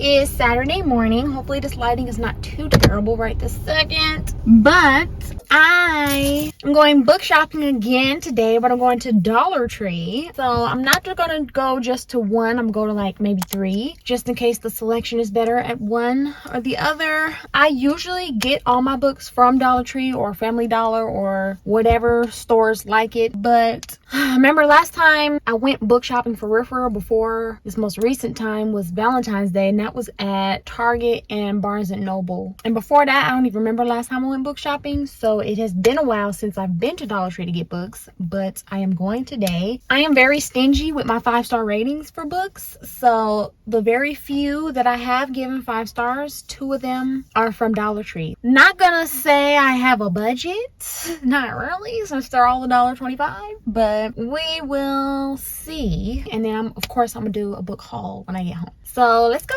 is Saturday morning. Hopefully this lighting is not too terrible right this second. But I am going book shopping again today, but I'm going to Dollar Tree. So I'm not going to go just to one. I'm going to like maybe 3, just in case the selection is better at one or the other. I usually get all my books from Dollar Tree or Family Dollar or whatever stores like it. But remember last time I went book shopping for real before this most recent time was Valentine's Day, and that was at Target and Barnes & Noble. And before that, I don't even remember last time I went book shopping. So it has been a while since I've been to Dollar Tree to get books, but I am going today. I am very stingy with my 5-star ratings for books. So the very few that I have given 5 stars, 2 of them are from Dollar Tree. Not gonna say I have a budget, not really, since they're all $1.25, but we will see. And then of course I'm gonna do a book haul when I get home. So let's go.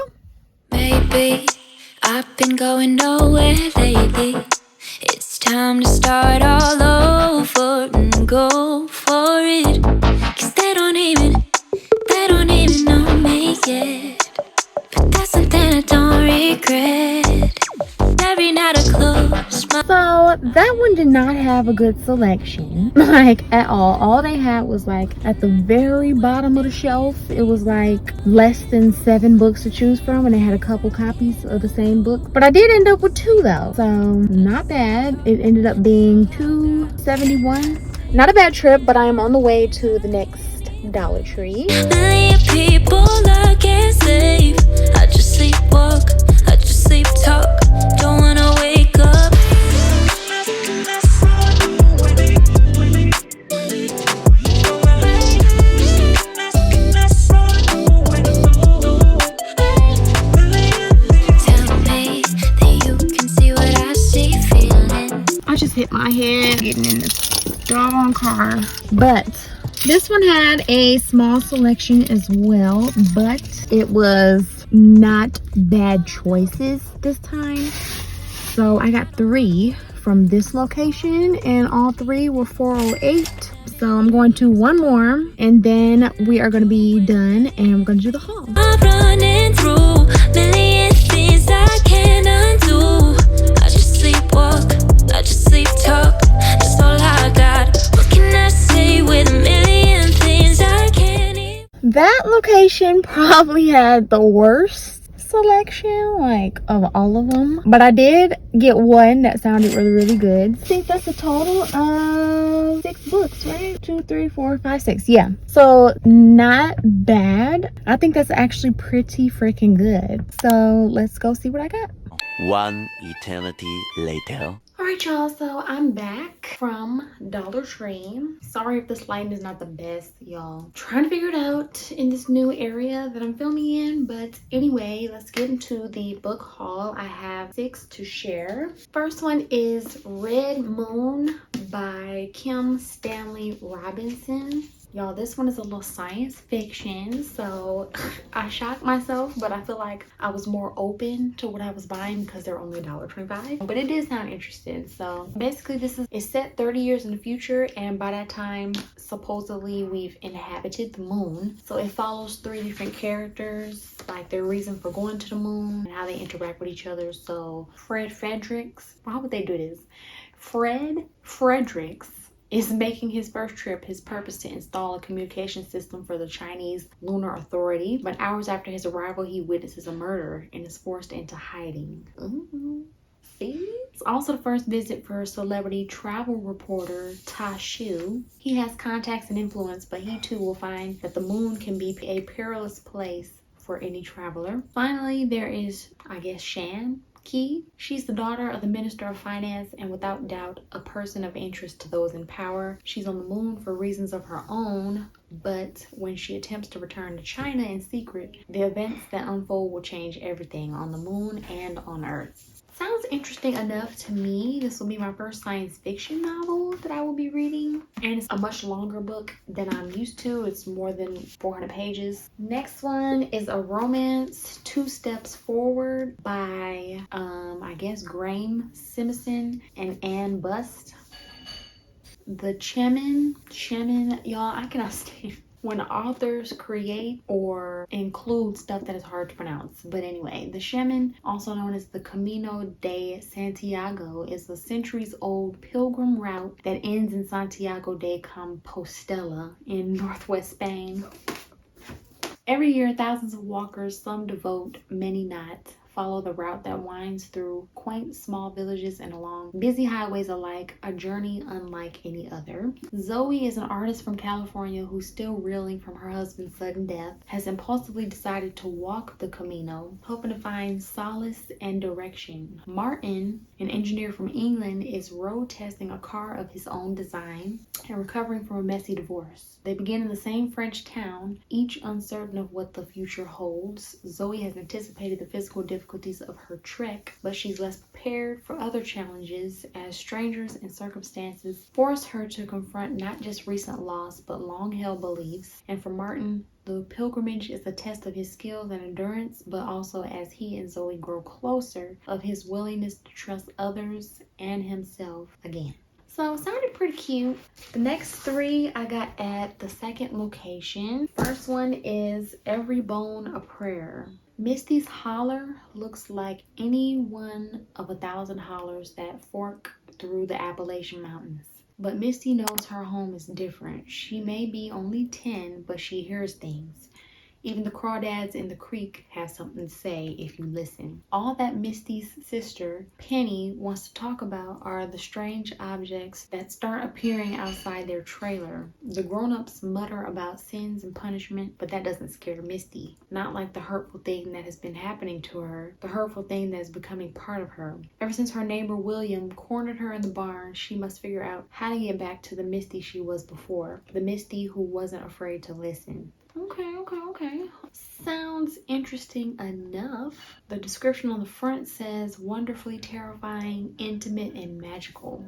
Maybe I've been going nowhere lately. It's time to start all over and go for it. 'Cause they don't even know me yet. But that's something I don't regret. Every night I close my... So that one did not have a good selection, like at all. All they had was like at the very bottom of the shelf, it was like less than 7 books to choose from, and they had a couple copies of the same book. But I did end up with 2 though, so not bad. It ended up being $2.71. Not a bad trip, but I am on the way to the next Dollar Tree. Million people I can't save. I just sleepwalk, I just sleep talk. Don't wanna wake up. Tell me that you can see what I see, feeling. I just hit my head getting in this doggone car. But this one had a small selection as well, but it was not bad choices this time. So I got 3 from this location, and all 3 were $4.08. So I'm going to one more, and then we are going to be done, and we're going to do the haul. I'm running through million things I can't undo. I just sleepwalk, I just sleep talk. That's all I got. What can I say with a million things I can't even... That location probably had the worst selection, like, of all of them, but I did get one that sounded really good. I think that's a total of 6 books, right? 2, 3, 4, 5, 6. Yeah, so not bad. I think that's actually pretty freaking good. So let's go see what I got. One eternity later. Alright y'all, so I'm back from Dollar Tree. Sorry if this lighting is not the best, y'all. Trying to figure it out in this new area that I'm filming in, but anyway, let's get into the book haul. I have 6 to share. First one is Red Moon by Stanley Robinson. Y'all, this one is a little science fiction, so I shocked myself, but I feel like I was more open to what I was buying because they're only $1.25. But it did sound interesting. So basically this is set 30 years in the future, and by that time supposedly we've inhabited the moon. So it follows 3 different characters, like their reason for going to the moon and how they interact with each other. So Fred Fredericks, how would they do this? Fred Fredericks is making his first trip, his purpose to install a communication system for the Chinese Lunar Authority. But hours after his arrival, he witnesses a murder and is forced into hiding. Ooh. See? It's also the first visit for celebrity travel reporter Ta Shu. He has contacts and influence, but he too will find that the moon can be a perilous place for any traveler. Finally, there is, I guess, Shan Key. She's the daughter of the Minister of Finance and without doubt a person of interest to those in power. She's on the moon for reasons of her own, but when she attempts to return to China in secret, the events that unfold will change everything on the moon and on Earth. Sounds interesting enough to me. This will be my first science fiction novel that I will be reading, and it's a much longer book than I'm used to. It's more than 400 pages. Next one is a romance, 2 Steps Forward by I guess Graeme, Simsion, and Anne Buist. The Chemin, y'all, I cannot stand when authors create or include stuff that is hard to pronounce. But anyway, the Shemin, also known as the Camino de Santiago, is a centuries-old pilgrim route that ends in Santiago de Compostela in northwest Spain. Every year, thousands of walkers, some devout, many not, follow the route that winds through quaint small villages and along busy highways alike, a journey unlike any other. Zoe is an artist from California who's still reeling from her husband's sudden death, has impulsively decided to walk the Camino, hoping to find solace and direction. Martin, an engineer from England, is road testing a car of his own design and recovering from a messy divorce. They begin in the same French town, each uncertain of what the future holds. Zoe has anticipated the physical difficulties of her trek, but she's less prepared for other challenges as strangers and circumstances force her to confront not just recent loss but long-held beliefs. And for Martin, the pilgrimage is a test of his skills and endurance, but also, as he and Zoe grow closer, of his willingness to trust others and himself again. So it sounded pretty cute. The next three I got at the second location. First one is Every Bone a Prayer. Misty's holler looks like any one of 1,000 hollers that fork through the Appalachian Mountains. But Misty knows her home is different. She may be only 10, but she hears things. Even the crawdads in the creek have something to say if you listen. All that Misty's sister, Penny, wants to talk about are the strange objects that start appearing outside their trailer. The grown-ups mutter about sins and punishment, but that doesn't scare Misty. Not like the hurtful thing that has been happening to her, the hurtful thing that is becoming part of her. Ever since her neighbor William cornered her in the barn, she must figure out how to get back to the Misty she was before. The Misty who wasn't afraid to listen. Okay. Sounds interesting enough. The description on the front says wonderfully terrifying, intimate, and magical.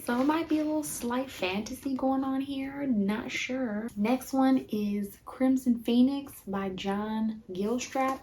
So it might be a little slight fantasy going on here, not sure. Next one is Crimson Pheonix by John Gilstrap.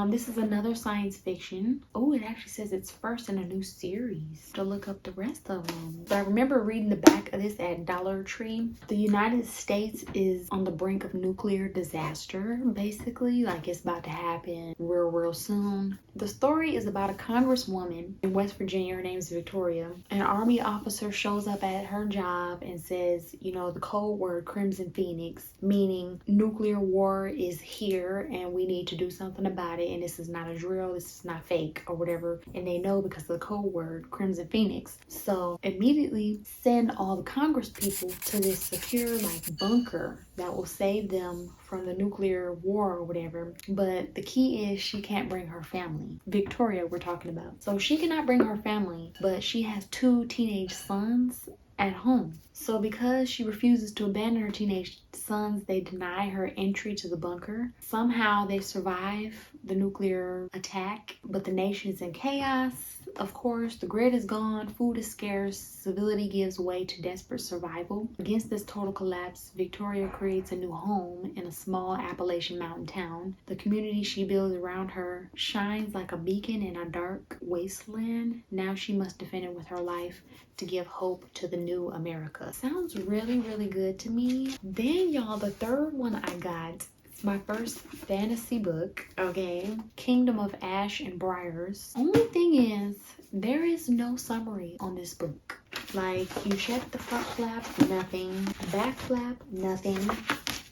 This is another science fiction. Oh, it actually says it's first in a new series. To look up the rest of them. But I remember reading the back of this at Dollar Tree. The United States is on the brink of nuclear disaster, basically. Like it's about to happen real soon. The story is about a congresswoman in West Virginia. Her name is Victoria. An army officer shows up at her job and says, you know, the code word Crimson Pheonix, meaning nuclear war is here and we need to do something about it, and this is not a drill, this is not fake or whatever. And they know because of the code word Crimson Pheonix. So immediately send all the Congress people to this secure bunker that will save them from the nuclear war or whatever. But the key is she can't bring her family. Victoria we're talking about. So she cannot bring her family, but she has 2 teenage sons at home. So because she refuses to abandon her teenage sons, they deny her entry to the bunker. Somehow they survive the nuclear attack, but the nation is in chaos. Of course, the grid is gone, food is scarce, civility gives way to desperate survival. Against this total collapse, Victoria creates a new home in a small Appalachian mountain town. The community she builds around her shines like a beacon in a dark wasteland. Now she must defend it with her life to give hope to the new America. Sounds really good to me. Then y'all, the third one I got, it's my first fantasy book, okay? Kingdom of Ash and Briars. Only thing is, there is no summary on this book. Like, you check the front flap, nothing. Back flap, nothing.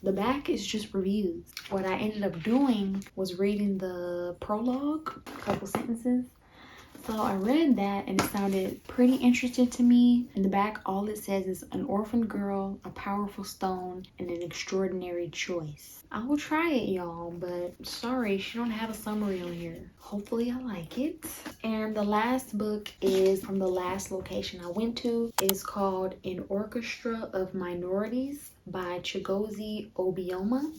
The back is just reviews. What I ended up doing was reading the prologue, a couple sentences. So I read that and it sounded pretty interesting to me. In the back, all it says is an orphan girl, a powerful stone, and an extraordinary choice. I will try it, y'all, but sorry, she don't have a summary on here. Hopefully I like it. And the last book is from the last location I went to. It is called An Orchestra of Minorities by Chigozie Obioma.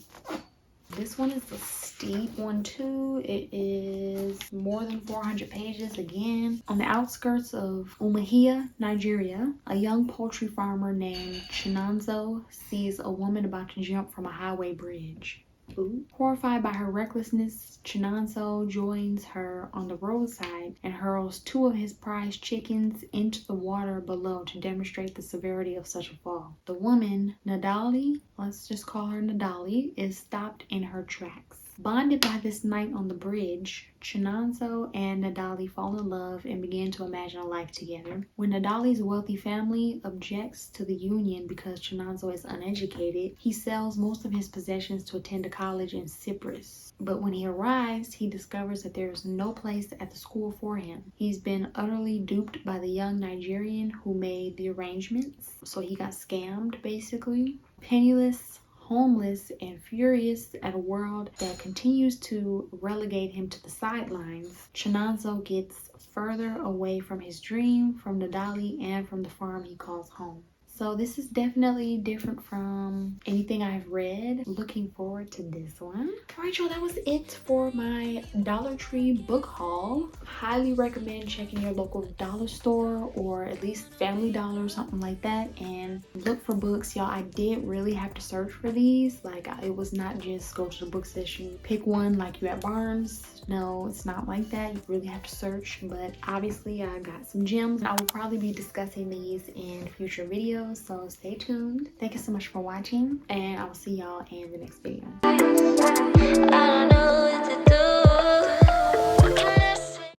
This one is a steep one too. It is more than 400 pages again. On the outskirts of Umuahia, Nigeria, a young poultry farmer named Chinonso sees a woman about to jump from a highway bridge. Ooh. Horrified by her recklessness, Chinonso joins her on the roadside and hurls 2 of his prized chickens into the water below to demonstrate the severity of such a fall. The woman, Nadali, let's just call her Nadali, is stopped in her tracks. Bonded by this night on the bridge, Chinonso and Nadali fall in love and begin to imagine a life together. When Nadali's wealthy family objects to the union because Chinonso is uneducated, he sells most of his possessions to attend a college in Cyprus. But when he arrives, he discovers that there is no place at the school for him. He's been utterly duped by the young Nigerian who made the arrangements, so he got scammed basically. Penniless, homeless, and furious at a world that continues to relegate him to the sidelines, Chinonso gets further away from his dream, from Nadali, and from the farm he calls home. So this is definitely different from anything I've read. Looking forward to this one. Alright y'all, that was it for my Dollar Tree book haul. Highly recommend checking your local dollar store or at least Family Dollar or something like that and look for books. Y'all, I did really have to search for these. Like, it was not just go to the book session, pick one like you at Barnes. No, it's not like that. You really have to search, but obviously I got some gems. I will probably be discussing these in future videos, so stay tuned. Thank you so much for watching, and I will see y'all in the next video. I don't know what to